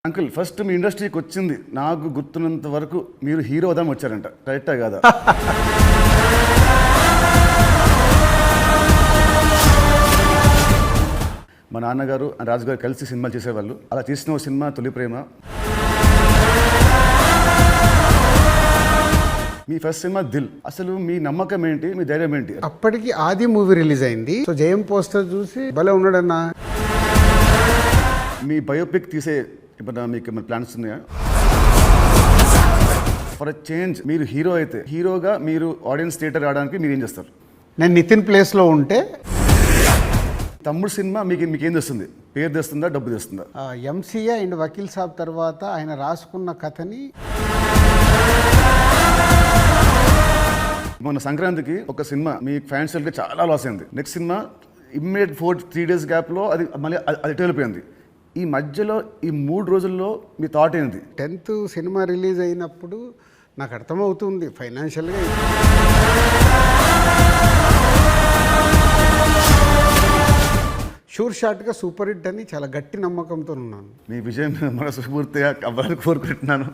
Uncle first మీ ఇండస్ట్రీకి వచ్చింది నాకు గుర్తున్నంత వరకు మీరు హీరో అవుదాం వచ్చారంట, కరెక్టా కాదా? మా నాన్నగారు రాజు గారు కలిసి సినిమాలు చేసేవాళ్ళు. అలా తీసిన ఒక సినిమా తొలి ప్రేమ. మీ ఫస్ట్ సినిమా దిల్. అసలు మీ నమ్మకం ఏంటి, మీ ధైర్యం ఏంటి? అప్పటికి ఆది మూవీ రిలీజ్ అయింది. సో జయం పోస్టర్ చూసి భలే ఉన్నాడన్నా. మీ బయోపిక్ తీసే ఇప్పుడు మీకు ప్లాన్స్ ఉన్నాయా? ఫర్ చేంజ్ మీరు హీరో అయితే హీరోగా మీరు ఆడియన్స్ థియేటర్ రావడానికి మీరు ఏం చేస్తారు? నేను నితిన్ ప్లేస్లో ఉంటే. తమ్ముడు సినిమా మీకేం తెస్తుంది? పేరు తెస్తుందా, డబ్బు తెస్తుందా? ఎంసీఏ అండ్ వకీల్ సాబ్ తర్వాత ఆయన రాసుకున్న కథని మొన్న సంక్రాంతికి ఒక సినిమా మీ ఫైనాన్షియల్గా చాలా లాస్ అయింది. నెక్స్ట్ సినిమా ఇమ్మీడియట్ 4-3 days గ్యాప్లో మళ్ళీ అది వెళ్ళిపోయింది. ఈ మధ్యలో ఈ 3 రోజుల్లో మీ థాట్ ఏంటి? 10th సినిమా రిలీజ్ అయినప్పుడు నాకు అర్థమవుతుంది ఫైనాన్షియల్గా షూర్ షాట్గా సూపర్ హిట్ అని చాలా గట్టి నమ్మకంతో ఉన్నాను. మీ విజయం మనస్ఫూర్తిగా అవ్వాలని కోరుకుంటున్నాను.